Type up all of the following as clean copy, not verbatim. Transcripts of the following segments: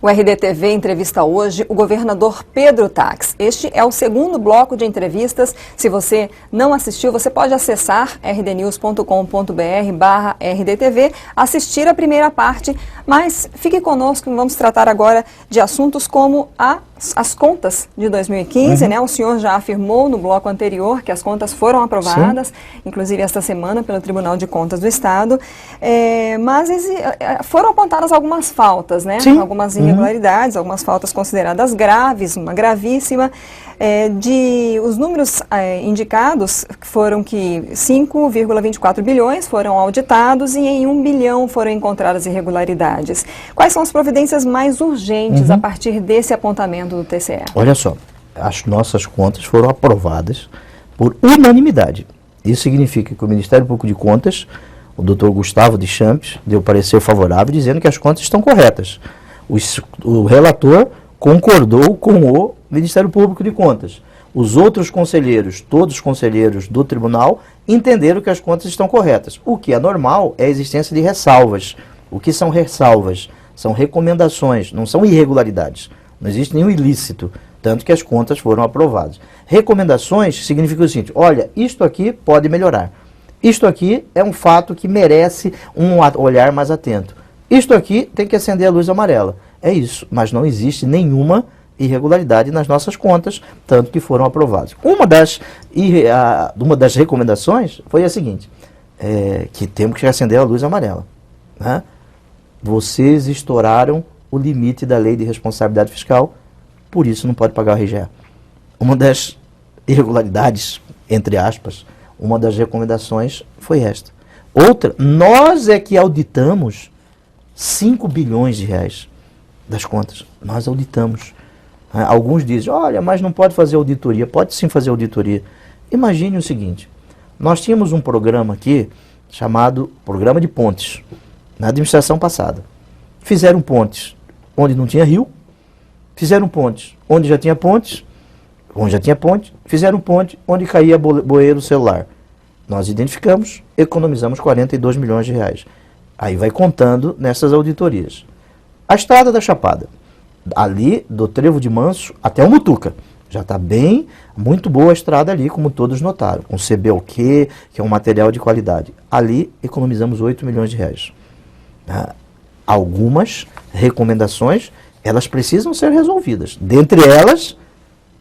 O RDTV entrevista hoje o governador Pedro Tax. Este é o segundo bloco de entrevistas. Se você não assistiu, você pode acessar rdnews.com.br/rdtv, assistir a primeira parte, mas fique conosco, vamos tratar agora de assuntos como as contas de 2015, né? O senhor já afirmou no bloco anterior que as contas foram aprovadas, inclusive esta semana pelo Tribunal de Contas do Estado, mas foram apontadas algumas faltas, né? Algumas irregularidades, algumas faltas consideradas graves, uma gravíssima. Os números indicados foram que 5,24 bilhões foram auditados e em 1 bilhão foram encontradas irregularidades. Quais são as providências mais urgentes a partir desse apontamento do TCE? Olha só, as nossas contas foram aprovadas por unanimidade. Isso significa que o Ministério Público de Contas, o Dr. Gustavo de Champs, deu parecer favorável dizendo que as contas estão corretas. O relator concordou com o Ministério Público de Contas. Os outros conselheiros, todos os conselheiros do tribunal, entenderam que as contas estão corretas. O que é normal é a existência de ressalvas. O que são ressalvas? São recomendações, não são irregularidades. Não existe nenhum ilícito, tanto que as contas foram aprovadas. Recomendações significa o seguinte: olha, isto aqui pode melhorar. Isto aqui é um fato que merece um olhar mais atento. Isto aqui tem que acender a luz amarela. É isso, mas não existe nenhuma irregularidade nas nossas contas, tanto que foram aprovadas. Uma das recomendações foi a seguinte, que temos que acender a luz amarela. Né? Vocês estouraram o limite da lei de responsabilidade fiscal, por isso não pode pagar o RGE. Uma das irregularidades, entre aspas, uma das recomendações foi esta. Outra, nós é que auditamos 5 bilhões de reais das contas. Nós auditamos. Alguns dizem, olha, mas não pode fazer auditoria. Pode sim fazer auditoria. Imagine o seguinte, nós tínhamos um programa aqui, chamado Programa de Pontes, na administração passada. Fizeram pontes onde não tinha rio, fizeram pontes onde já tinha pontes, fizeram ponte onde caía bueiro celular. Nós identificamos, economizamos 42 milhões de reais. Aí vai contando nessas auditorias. A estrada da Chapada, ali do Trevo de Manso até o Mutuca, já está bem, muito boa a estrada ali, como todos notaram, com CBLQ, que é um material de qualidade. Ali economizamos 8 milhões de reais. Algumas recomendações, elas precisam ser resolvidas. Dentre elas,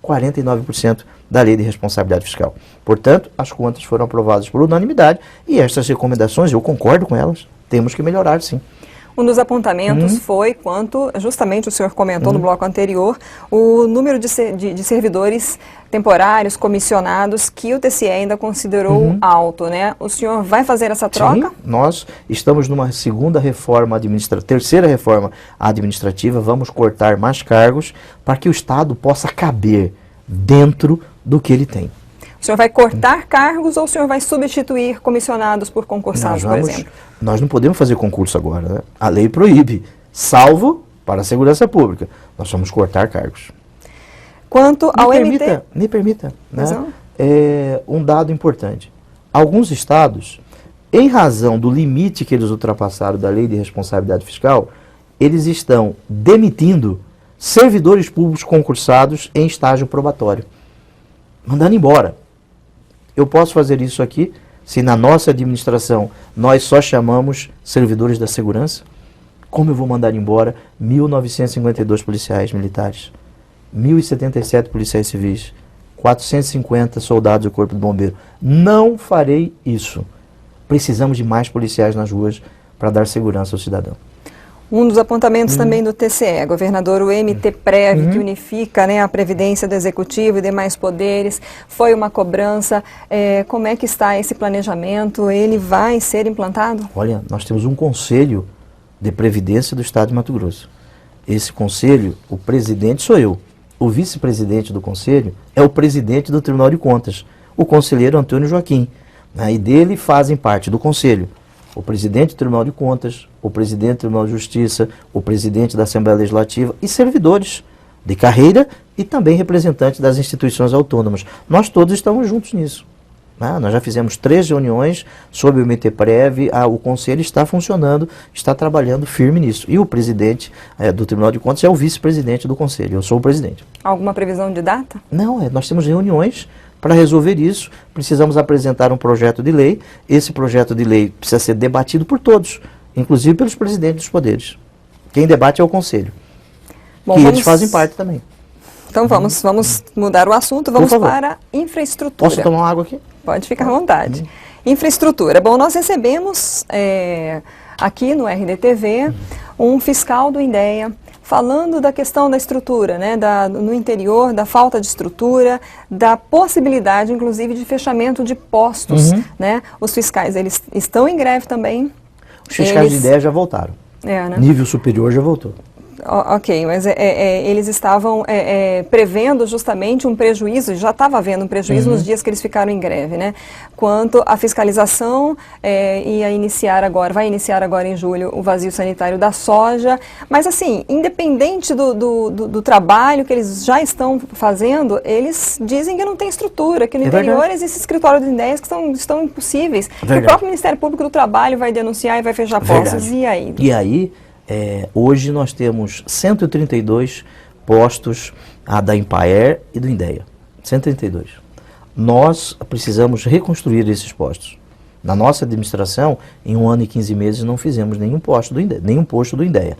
49% da lei de responsabilidade fiscal. Portanto, as contas foram aprovadas por unanimidade e estas recomendações, eu concordo com elas, temos que melhorar sim. Um dos apontamentos foi quanto, justamente o senhor comentou no bloco anterior, o número de servidores temporários, comissionados, que o TCE ainda considerou alto, né? O senhor vai fazer essa troca? Sim, nós estamos numa terceira reforma administrativa, vamos cortar mais cargos para que o Estado possa caber dentro do que ele tem. O senhor vai cortar cargos ou o senhor vai substituir comissionados por concursados, por exemplo? Nós não podemos fazer concurso agora, né? A lei proíbe, salvo para a segurança pública. Nós vamos cortar cargos. Quanto ao MT... Me permita, né? Um dado importante. Alguns estados, em razão do limite que eles ultrapassaram da lei de responsabilidade fiscal, eles estão demitindo servidores públicos concursados em estágio probatório, mandando embora. Eu posso fazer isso aqui se na nossa administração nós só chamamos servidores da segurança? Como eu vou mandar embora 1.952 policiais militares, 1.077 policiais civis, 450 soldados do Corpo de Bombeiro? Não farei isso. Precisamos de mais policiais nas ruas para dar segurança ao cidadão. Um dos apontamentos também do TCE, governador, o MT-Prev, que unifica, né, a Previdência do Executivo e demais poderes, foi uma cobrança. Como é que está esse planejamento? Ele vai ser implantado? Olha, nós temos um conselho de Previdência do Estado de Mato Grosso. Esse conselho, o presidente sou eu. O vice-presidente do conselho é o presidente do Tribunal de Contas, o conselheiro Antônio Joaquim. E dele fazem parte do conselho o presidente do Tribunal de Contas, o presidente do Tribunal de Justiça, o presidente da Assembleia Legislativa e servidores de carreira e também representantes das instituições autônomas. Nós todos estamos juntos nisso. Nós já fizemos 3 reuniões sobre o MTPrev, o Conselho está funcionando, está trabalhando firme nisso. E o presidente do Tribunal de Contas é o vice-presidente do Conselho, eu sou o presidente. Alguma previsão de data? Não, nós temos reuniões para resolver isso, precisamos apresentar um projeto de lei, esse projeto de lei precisa ser debatido por todos, inclusive pelos presidentes dos poderes. Quem debate é o Conselho. Bom, eles fazem parte também. Então vamos mudar o assunto, vamos para infraestrutura. Posso tomar uma água aqui? Pode ficar à vontade. Infraestrutura. Bom, nós recebemos aqui no RDTV um fiscal do INDEA falando da questão da estrutura, né, no interior, da falta de estrutura, da possibilidade, inclusive, de fechamento de postos. Né? Os fiscais, eles estão em greve também. Os fiscais de INDEA já voltaram. Né? Nível superior já voltou. Ok, mas eles estavam prevendo justamente um prejuízo, já estava havendo um prejuízo nos dias que eles ficaram em greve, né? Quanto à fiscalização, vai iniciar agora em julho o vazio sanitário da soja, mas assim, independente do trabalho que eles já estão fazendo, eles dizem que não tem estrutura, que no interior existe escritório de ideias que estão impossíveis, que o próprio Ministério Público do Trabalho vai denunciar e vai fechar postos, e aí? E aí? Hoje nós temos 132 postos da Empaer e do INDEA. 132. Nós precisamos reconstruir esses postos. Na nossa administração, em 1 ano e 15 meses, não fizemos nenhum posto do INDEA.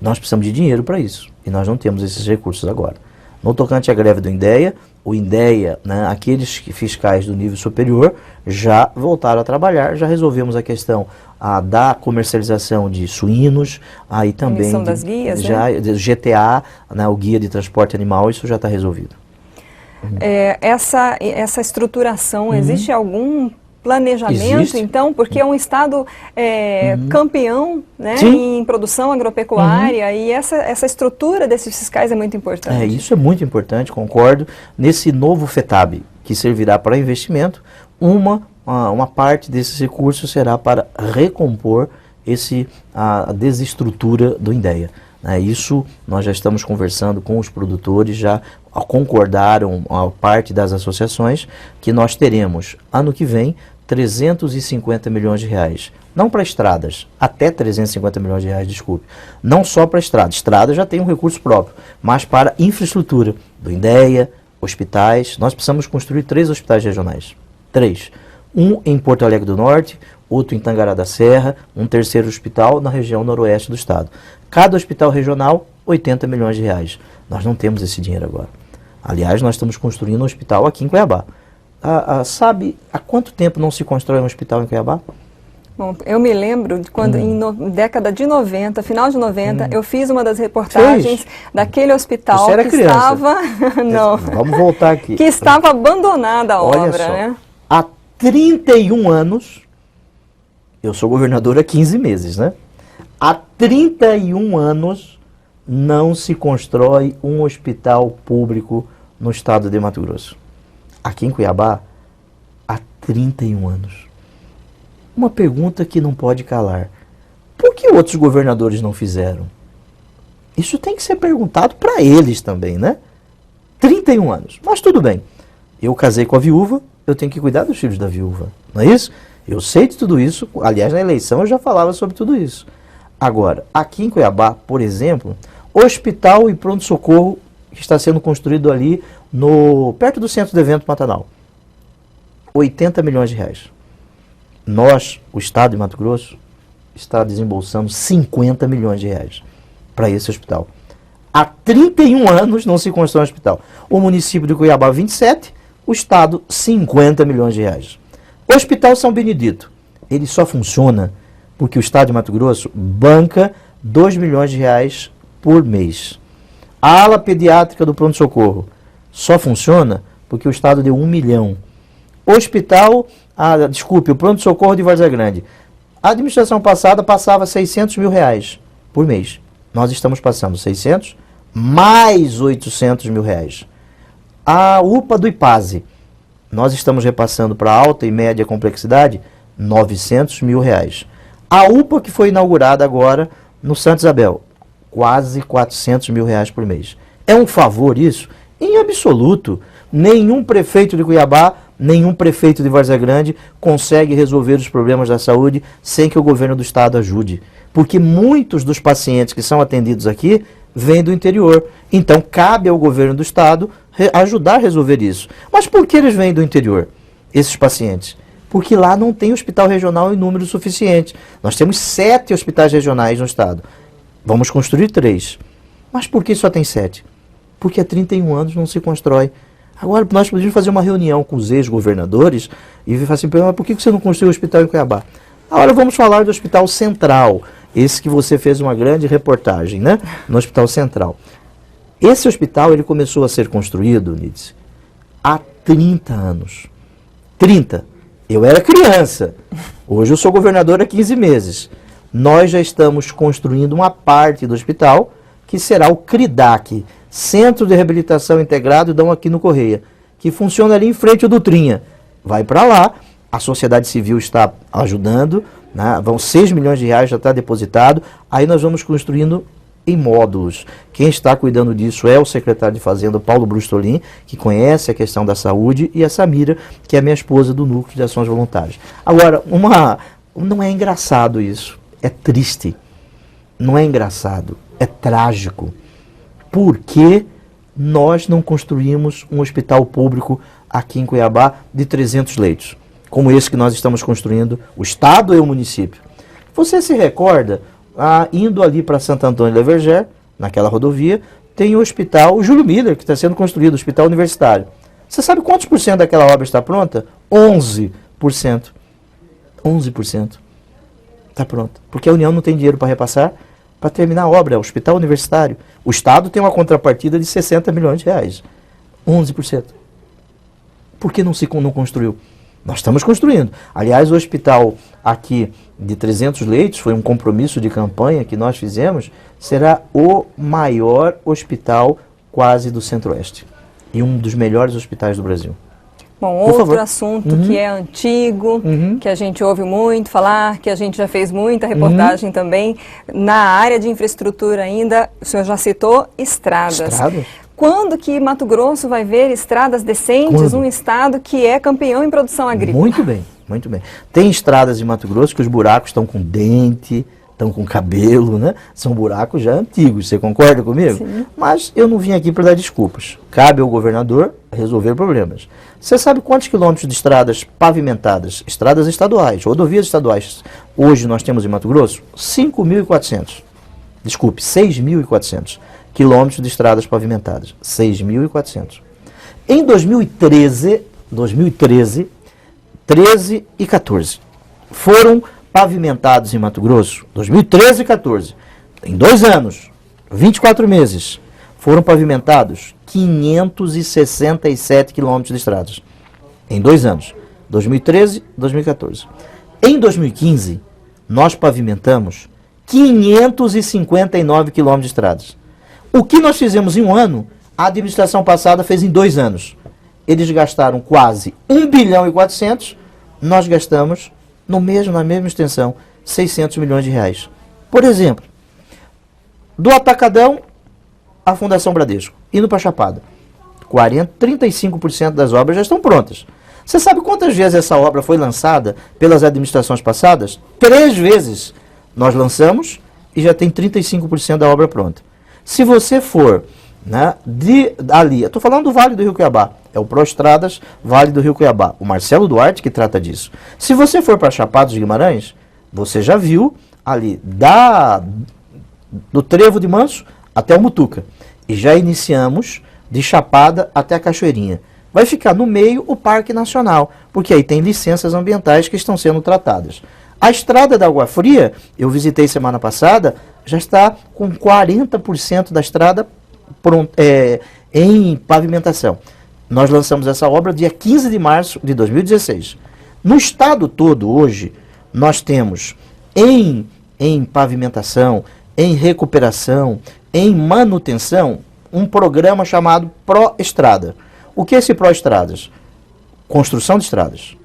Nós precisamos de dinheiro para isso. E nós não temos esses recursos agora. No tocante à greve do INDEA, o INDEA, né, aqueles fiscais do nível superior, já voltaram a trabalhar, já resolvemos a questão da comercialização de suínos, aí também emissão das guias, já, GTA, né, o guia de transporte animal, isso já está resolvido. Essa estruturação, existe algum planejamento, então, porque é um estado campeão, né, em produção agropecuária, e essa estrutura desses fiscais é muito importante. Isso é muito importante, concordo. Nesse novo FETAB, que servirá para investimento, uma parte desses recursos será para recompor a desestrutura do INDEA. Isso nós já estamos conversando com os produtores, já concordaram a parte das associações que nós teremos ano que vem 350 milhões de reais. Não para estradas, até 350 milhões de reais, desculpe. Não só para estradas. Estrada já tem um recurso próprio, mas para infraestrutura do INDEA, hospitais. Nós precisamos construir 3 hospitais regionais. 3. Um em Porto Alegre do Norte, outro em Tangará da Serra, um terceiro hospital na região noroeste do estado. Cada hospital regional, 80 milhões de reais. Nós não temos esse dinheiro agora. Aliás, nós estamos construindo um hospital aqui em Cuiabá. Sabe há quanto tempo não se constrói um hospital em Cuiabá? Bom, eu me lembro de quando, década de 90, final de 90, eu fiz uma das reportagens daquele hospital que criança. Estava... não. Vamos voltar aqui. Que estava abandonada a Olha obra, só, né? Há 31 anos, eu sou governador há 15 meses, né? Há 31 anos não se constrói um hospital público no estado de Mato Grosso. Aqui em Cuiabá, há 31 anos. Uma pergunta que não pode calar. Por que outros governadores não fizeram? Isso tem que ser perguntado para eles também, né? 31 anos. Mas tudo bem. Eu casei com a viúva, eu tenho que cuidar dos filhos da viúva. Não é isso? Eu sei de tudo isso. Aliás, na eleição eu já falava sobre tudo isso. Agora, aqui em Cuiabá, por exemplo, hospital e pronto-socorro que está sendo construído ali perto do centro de evento Pantanal. 80 milhões de reais. Nós, o estado de Mato Grosso, está desembolsando 50 milhões de reais para esse hospital. Há 31 anos não se constrói um hospital. O município de Cuiabá, 27, o estado, 50 milhões de reais. O Hospital São Benedito, ele só funciona porque o estado de Mato Grosso banca 2 milhões de reais por mês. A ala pediátrica do pronto-socorro só funciona porque o estado deu 1 milhão. O hospital, o pronto-socorro de Várzea Grande, a administração passada passava 600 mil reais por mês. Nós estamos passando 600 mais 800 mil reais. A UPA do IPASE, nós estamos repassando para alta e média complexidade 900 mil reais. A UPA que foi inaugurada agora no Santa Isabel, quase 400 mil reais por mês. É um favor isso? Em absoluto. Nenhum prefeito de Cuiabá, Nenhum prefeito de Várzea Grande consegue resolver os problemas da saúde sem que o governo do estado ajude. Porque muitos dos pacientes que são atendidos aqui vêm do interior. Então, cabe ao governo do estado ajudar a resolver isso. Mas por que eles vêm do interior, esses pacientes? Porque lá não tem hospital regional em número suficiente. Nós temos 7 hospitais regionais no estado. Vamos construir 3. Mas por que só tem 7? Porque há 31 anos não se constrói. Agora, nós podemos fazer uma reunião com os ex-governadores e falar assim, mas por que você não construiu o hospital em Cuiabá? Agora vamos falar do Hospital Central, esse que você fez uma grande reportagem, né? No Hospital Central. Esse hospital, ele começou a ser construído, Nídice, há 30 anos. 30. Eu era criança. Hoje eu sou governador há 15 meses. Nós já estamos construindo uma parte do hospital, que será o CRIDAC, Centro de Reabilitação Integrado, dão aqui no Correia, que funciona ali em frente ao Dutrinha. Vai para lá, a sociedade civil está ajudando, né? Vão 6 milhões de reais, já está depositado, aí nós vamos construindo em módulos. Quem está cuidando disso é o secretário de Fazenda, Paulo Brustolin, que conhece a questão da saúde, e a Samira, que é minha esposa do Núcleo de Ações Voluntárias. Agora, não é engraçado isso, é triste. Não é engraçado, é trágico. Por que nós não construímos um hospital público aqui em Cuiabá de 300 leitos, como esse que nós estamos construindo, o Estado e o município? Você se recorda, indo ali para Santo Antônio de Vergé, naquela rodovia, tem o hospital Júlio Miller, que está sendo construído, o hospital universitário. Você sabe quantos por cento daquela obra está pronta? 11%. 11%. Está pronta. Porque a União não tem dinheiro para repassar, para terminar a obra, é o hospital universitário. O Estado tem uma contrapartida de 60 milhões de reais. 11%. Por que não construiu? Nós estamos construindo. Aliás, o hospital aqui de 300 leitos, foi um compromisso de campanha que nós fizemos, será o maior hospital quase do Centro-Oeste. E um dos melhores hospitais do Brasil. Bom, outro assunto que é antigo, que a gente ouve muito falar, que a gente já fez muita reportagem também, na área de infraestrutura ainda, o senhor já citou estradas. Estrada? Quando que Mato Grosso vai ver estradas decentes, um estado que é campeão em produção agrícola? Muito bem, muito bem. Tem estradas em Mato Grosso que os buracos estão com dente, estão com cabelo, né? São buracos já antigos, você concorda comigo? Sim. Mas eu não vim aqui para dar desculpas. Cabe ao governador resolver problemas. Você sabe quantos quilômetros de estradas pavimentadas, estradas estaduais, rodovias estaduais, hoje nós temos em Mato Grosso? 5.400. Desculpe, 6.400 quilômetros de estradas pavimentadas. 6.400. Em 2013, 13 e 14, foram pavimentados em Mato Grosso, 2013 e 14, em 2 anos, 24 meses, foram pavimentados 567 quilômetros de estradas. Em 2 anos, 2013 e 2014. Em 2015, nós pavimentamos 559 quilômetros de estradas. O que nós fizemos em 1 ano, a administração passada fez em 2 anos. Eles gastaram quase 1 bilhão e 400, nós gastamos na mesma extensão, 600 milhões de reais. Por exemplo, do Atacadão à Fundação Bradesco, indo para a Chapada, 35% das obras já estão prontas. Você sabe quantas vezes essa obra foi lançada pelas administrações passadas? 3 vezes. Nós lançamos e já tem 35% da obra pronta. Se você for, né, ali, eu estou falando do Vale do Rio Cuiabá, é o Proestradas Vale do Rio Cuiabá, o Marcelo Duarte que trata disso. Se você for para Chapada dos Guimarães, você já viu ali, do Trevo de Manso até o Mutuca. E já iniciamos de Chapada até a Cachoeirinha. Vai ficar no meio o Parque Nacional, porque aí tem licenças ambientais que estão sendo tratadas. A estrada da Água Fria, eu visitei semana passada, já está com 40% da estrada em pavimentação. Nós lançamos essa obra dia 15 de março de 2016. No estado todo hoje, nós temos em pavimentação, em recuperação, em manutenção, um programa chamado Proestrada. O que é esse Proestradas? Construção de estradas,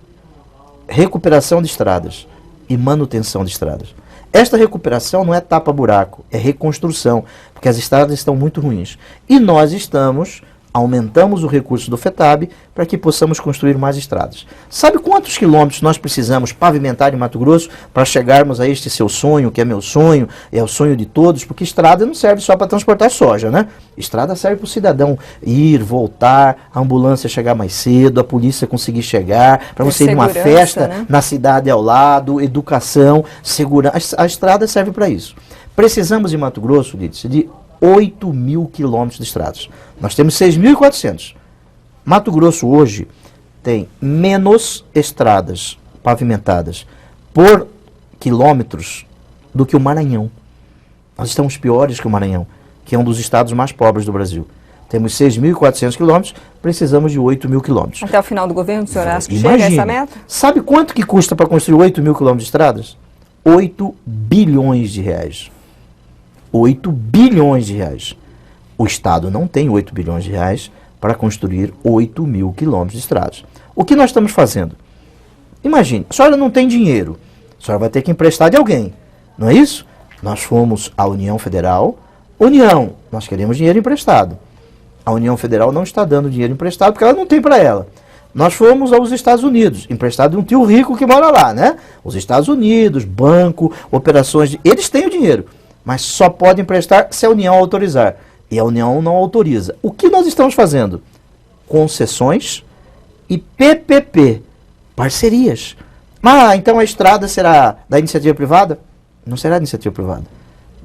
recuperação de estradas e manutenção de estradas. Esta recuperação não é tapa-buraco, é reconstrução, porque as estradas estão muito ruins. E nós estamos Aumentamos o recurso do FETAB para que possamos construir mais estradas. Sabe quantos quilômetros nós precisamos pavimentar em Mato Grosso para chegarmos a este seu sonho, que é meu sonho, é o sonho de todos? Porque estrada não serve só para transportar soja, né? Estrada serve para o cidadão ir, voltar, a ambulância chegar mais cedo, a polícia conseguir chegar, para você ir numa festa, né? Na cidade ao lado, educação, segurança. A estrada serve para isso. Precisamos em Mato Grosso, Lídice, de 8.000 quilômetros de estradas. Nós temos 6.400. Mato Grosso hoje tem menos estradas pavimentadas por quilômetros do que o Maranhão. Nós estamos piores que o Maranhão, que é um dos estados mais pobres do Brasil. Temos 6.400 quilômetros, precisamos de 8.000 quilômetros. Até o final do governo, o senhor acha que chega a essa meta? Sabe quanto que custa para construir 8.000 quilômetros de estradas? 8 bilhões de reais. 8 bilhões de reais. O Estado não tem 8 bilhões de reais para construir 8.000 quilômetros de estradas. O que nós estamos fazendo? Imagine, a senhora não tem dinheiro, a senhora vai ter que emprestar de alguém, não é isso? Nós fomos à União Federal, União, nós queremos dinheiro emprestado. A União Federal não está dando dinheiro emprestado porque ela não tem para ela. Nós fomos aos Estados Unidos, emprestado de um tio rico que mora lá, né? Os Estados Unidos, banco, operações, eles têm o dinheiro, mas só podem emprestar se a União autorizar. E a União não autoriza. O que nós estamos fazendo? Concessões e PPP, parcerias. Então a estrada será da iniciativa privada? Não será da iniciativa privada.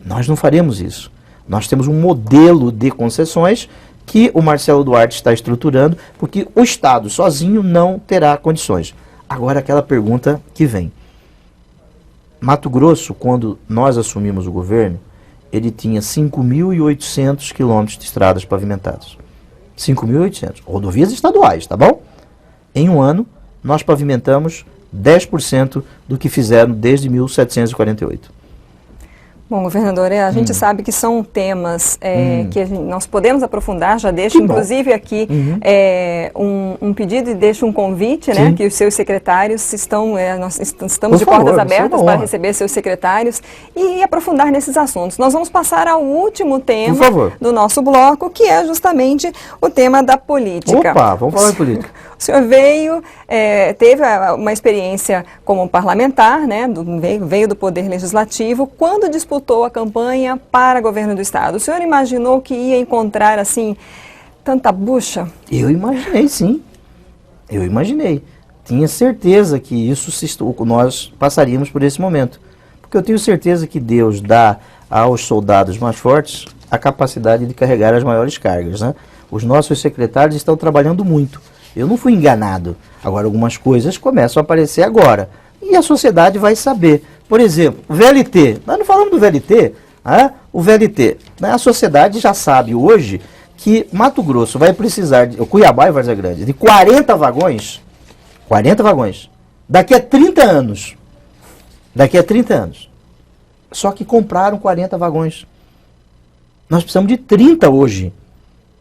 Nós não faremos isso. Nós temos um modelo de concessões que o Marcelo Duarte está estruturando, porque o Estado sozinho não terá condições. Agora aquela pergunta que vem. Mato Grosso, quando nós assumimos o governo, ele tinha 5.800 quilômetros de estradas pavimentadas. 5.800. Rodovias estaduais, tá bom? Em um ano, nós pavimentamos 10% do que fizeram desde 1748. Bom, governador, a gente sabe que são temas que nós podemos aprofundar, já deixo inclusive aqui um pedido e deixo um convite, né, que os seus secretários nós estamos de portas abertas para receber seus secretários e aprofundar nesses assuntos. Nós vamos passar ao último tema do nosso bloco, que é justamente o tema da política. Opa, vamos falar de política. O senhor teve uma experiência como parlamentar, né, veio do Poder Legislativo, quando disputou a campanha para governo do Estado. O senhor imaginou que ia encontrar, assim, tanta bucha? Eu imaginei, sim. Eu imaginei. Tinha certeza que nós passaríamos por esse momento. Porque eu tenho certeza que Deus dá aos soldados mais fortes a capacidade de carregar as maiores cargas, né? Os nossos secretários estão trabalhando muito. Eu não fui enganado. Agora, algumas coisas começam a aparecer agora. E a sociedade vai saber. Por exemplo, o VLT. Nós não falamos do VLT. O VLT. A sociedade já sabe hoje que Mato Grosso vai precisar, Cuiabá e Várzea Grande, de 40 vagões. 40 vagões. Daqui a 30 anos. Daqui a 30 anos. Só que compraram 40 vagões. Nós precisamos de 30 hoje.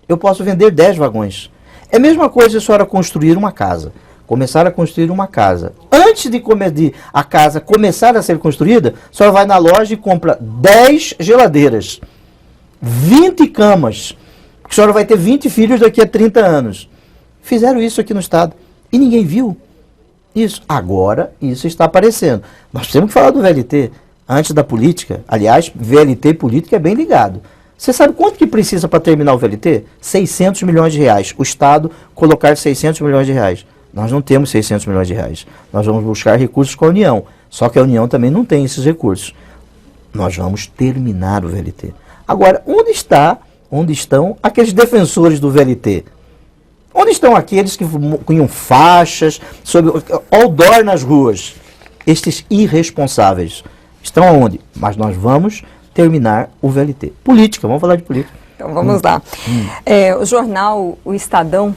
Eu posso vender 10 vagões. É a mesma coisa se a senhora construir uma casa. Começar a construir uma casa. Antes de a casa começar a ser construída, a senhora vai na loja e compra 10 geladeiras, 20 camas. A senhora vai ter 20 filhos daqui a 30 anos. Fizeram isso aqui no Estado e ninguém viu isso. Agora isso está aparecendo. Nós temos que falar do VLT antes da política. Aliás, VLT e política é bem ligado. Você sabe quanto que precisa para terminar o VLT? 600 milhões de reais. O Estado colocar 600 milhões de reais. Nós não temos 600 milhões de reais. Nós vamos buscar recursos com a União. Só que a União também não tem esses recursos. Nós vamos terminar o VLT. Agora, onde estão aqueles defensores do VLT? Onde estão aqueles que punham faixas, outdoor nas ruas? Estes irresponsáveis estão aonde? Mas nós vamos terminar o VLT. Política, vamos falar de política. Então vamos lá. O jornal O Estadão,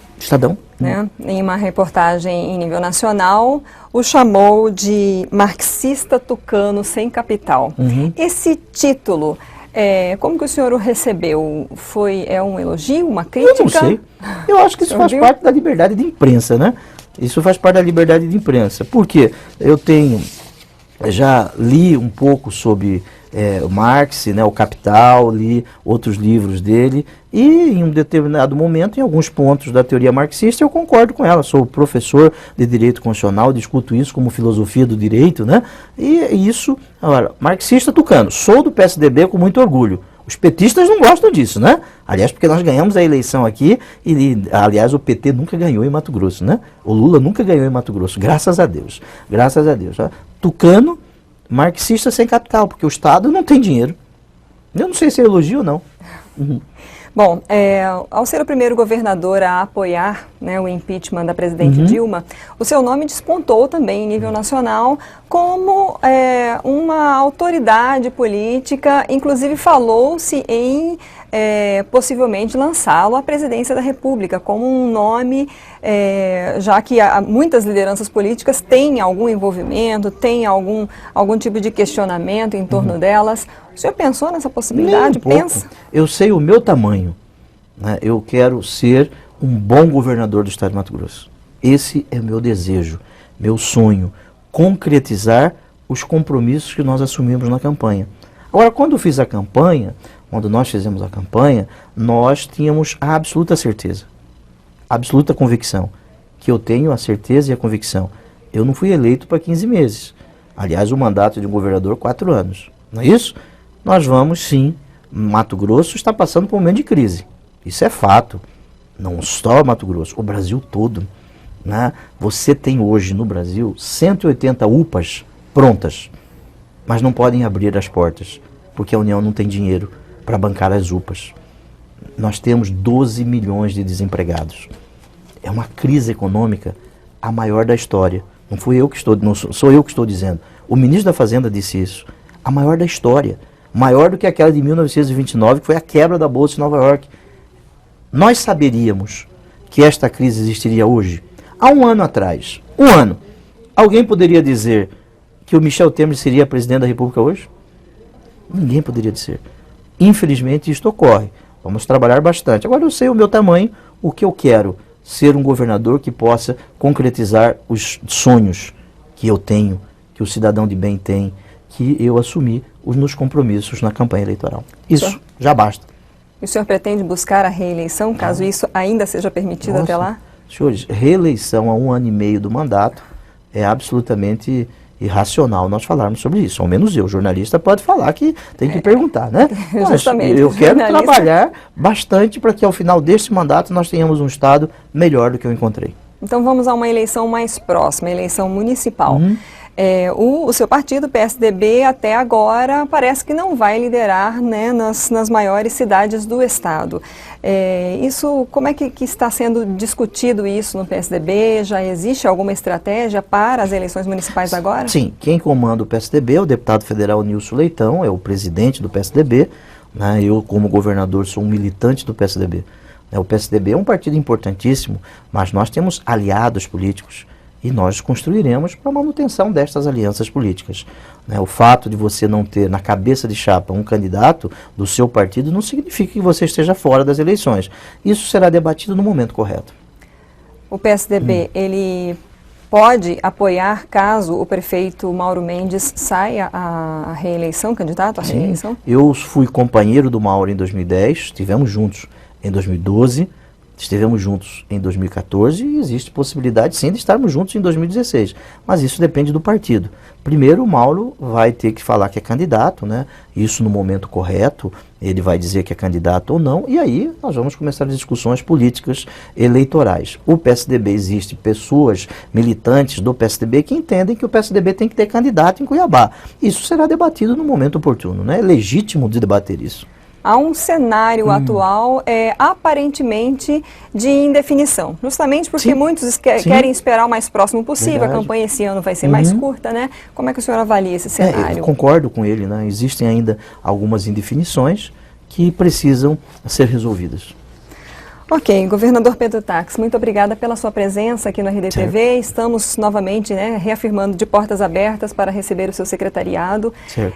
né, em uma reportagem em nível nacional, o chamou de marxista tucano sem capital. Esse título, como que o senhor o recebeu? É um elogio, uma crítica? Eu não sei. Eu acho que isso faz parte da liberdade de imprensa, né? Isso faz parte da liberdade de imprensa. Por quê? Eu tenho já li um pouco sobre Marx, né, o Capital, li outros livros dele, e em um determinado momento, em alguns pontos da teoria marxista, eu concordo com ela. Sou professor de Direito Constitucional, discuto isso como filosofia do direito, né? E isso, agora, marxista tucano, sou do PSDB com muito orgulho. Os petistas não gostam disso, né? Aliás, porque nós ganhamos a eleição aqui aliás, o PT nunca ganhou em Mato Grosso, né? O Lula nunca ganhou em Mato Grosso, graças a Deus. Graças a Deus. Tucano, marxista sem capital, porque o Estado não tem dinheiro. Eu não sei se é elogio ou não. Uhum. Bom, ao ser o primeiro governador a apoiar, né, o impeachment da presidente Dilma, o seu nome despontou também em nível nacional como uma autoridade política. Inclusive falou-se em possivelmente lançá-lo à presidência da República como um nome, já que muitas lideranças políticas têm algum envolvimento, têm algum tipo de questionamento em torno delas. O senhor pensou nessa possibilidade? Nem um pouco. Pensa? Eu sei o meu tamanho, né? Eu quero ser um bom governador do estado de Mato Grosso. Esse é meu desejo, meu sonho, concretizar os compromissos que nós assumimos na campanha. Agora, quando eu fiz a campanha, quando nós fizemos a campanha, nós tínhamos a absoluta certeza, a absoluta convicção, que eu tenho a certeza e a convicção. Eu não fui eleito para 15 meses. Aliás, o mandato de um governador, 4 anos. Não é isso? Nós vamos, sim. Mato Grosso está passando por um momento de crise. Isso é fato. Não só Mato Grosso, o Brasil todo. Né? Você tem hoje no Brasil 180 UPAs prontas, mas não podem abrir as portas, porque a União não tem dinheiro para bancar as UPAs. Nós temos 12 milhões de desempregados. É uma crise econômica a maior da história. Não sou eu que estou dizendo. O ministro da Fazenda disse isso. A maior da história. Maior do que aquela de 1929, que foi a quebra da Bolsa em Nova York. Nós saberíamos que esta crise existiria hoje? Há um ano atrás, alguém poderia dizer que o Michel Temer seria presidente da República hoje? Ninguém poderia dizer. Infelizmente, isto ocorre. Vamos trabalhar bastante. Agora eu sei o meu tamanho, o que eu quero. Ser um governador que possa concretizar os sonhos que eu tenho, que o cidadão de bem tem, que eu assumi nos compromissos na campanha eleitoral. Isso já basta. E o senhor pretende buscar a reeleição, caso isso ainda seja permitido até lá? Senhores, reeleição a 1 ano e meio do mandato é absolutamente irracional nós falarmos sobre isso. Ao menos eu, jornalista, pode falar que tem que perguntar, né? Justamente. Eu quero trabalhar bastante para que ao final deste mandato nós tenhamos um Estado melhor do que eu encontrei. Então vamos a uma eleição mais próxima, a eleição municipal. O seu partido, o PSDB, até agora parece que não vai liderar, né, nas maiores cidades do estado. Como é que está sendo discutido isso no PSDB? Já existe alguma estratégia para as eleições municipais agora? Sim, quem comanda o PSDB é o deputado federal Nilson Leitão, é o presidente do PSDB. Né, eu, como governador, sou um militante do PSDB. O PSDB é um partido importantíssimo, mas nós temos aliados políticos. E nós construiremos para a manutenção destas alianças políticas. O fato de você não ter na cabeça de chapa um candidato do seu partido não significa que você esteja fora das eleições. Isso será debatido no momento correto. O PSDB, ele pode apoiar caso o prefeito Mauro Mendes saia à reeleição, candidato à reeleição? Sim. Eu fui companheiro do Mauro em 2010, estivemos juntos em 2012, estivemos juntos em 2014 e existe possibilidade sim de estarmos juntos em 2016, mas isso depende do partido. Primeiro o Mauro vai ter que falar que é candidato, né? Isso no momento correto, ele vai dizer que é candidato ou não, e aí nós vamos começar as discussões políticas eleitorais. O PSDB, existe pessoas militantes do PSDB que entendem que o PSDB tem que ter candidato em Cuiabá. Isso será debatido no momento oportuno, né? É legítimo de debater isso. Há um cenário atual aparentemente de indefinição, justamente porque muitos querem esperar o mais próximo possível. Verdade. A campanha esse ano vai ser mais curta, né? Como é que o senhor avalia esse cenário? Eu concordo com ele, né? Existem ainda algumas indefinições que precisam ser resolvidas. Ok, governador Pedro Taques, muito obrigada pela sua presença aqui no RDTV. Certo. Estamos novamente, né, reafirmando de portas abertas para receber o seu secretariado.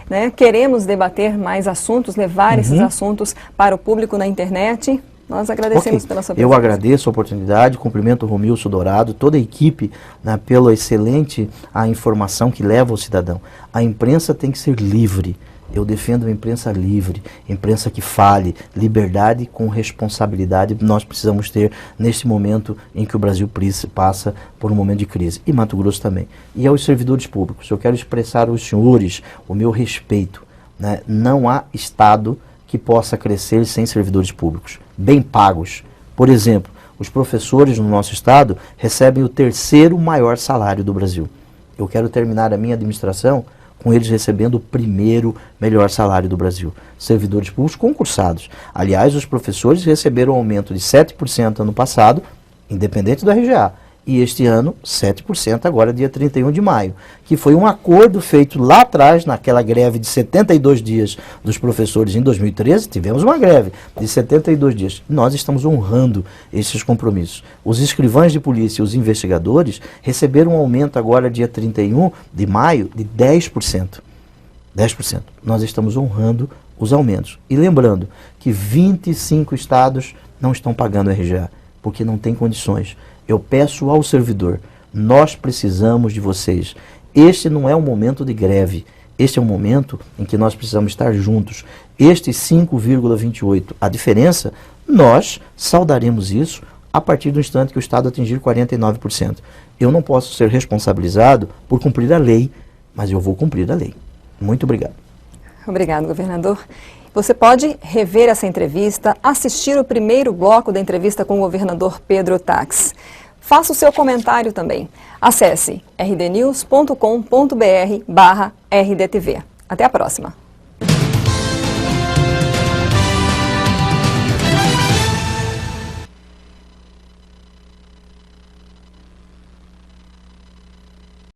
Né? Queremos debater mais assuntos, levar esses assuntos para o público na internet. Nós agradecemos pela sua presença. Eu agradeço a oportunidade, cumprimento o Romilson Dourado, toda a equipe, né, pela excelente informação que leva ao cidadão. A imprensa tem que ser livre. Eu defendo uma imprensa livre, imprensa que fale, liberdade com responsabilidade. Nós precisamos ter neste momento em que o Brasil passa por um momento de crise. E Mato Grosso também. E aos servidores públicos, eu quero expressar aos senhores o meu respeito, né? Não há Estado que possa crescer sem servidores públicos, bem pagos. Por exemplo, os professores no nosso Estado recebem o 3º maior salário do Brasil. Eu quero terminar a minha administração com eles recebendo o 1º melhor salário do Brasil. Servidores públicos concursados. Aliás, os professores receberam um aumento de 7% ano passado, independente do RGA. E este ano, 7% agora, dia 31 de maio. Que foi um acordo feito lá atrás, naquela greve de 72 dias dos professores em 2013, tivemos uma greve de 72 dias. Nós estamos honrando esses compromissos. Os escrivães de polícia e os investigadores receberam um aumento agora, dia 31 de maio, de 10%. 10%. Nós estamos honrando os aumentos. E lembrando que 25 estados não estão pagando RGA, porque não tem condições. Eu peço ao servidor, nós precisamos de vocês. Este não é um momento de greve, este é um momento em que nós precisamos estar juntos. Este 5,28, a diferença, nós saudaremos isso a partir do instante que o Estado atingir 49%. Eu não posso ser responsabilizado por cumprir a lei, mas eu vou cumprir a lei. Muito obrigado. Obrigado, governador. Você pode rever essa entrevista, assistir o primeiro bloco da entrevista com o governador Pedro Tax. Faça o seu comentário também. Acesse rdnews.com.br/rdtv. Até a próxima.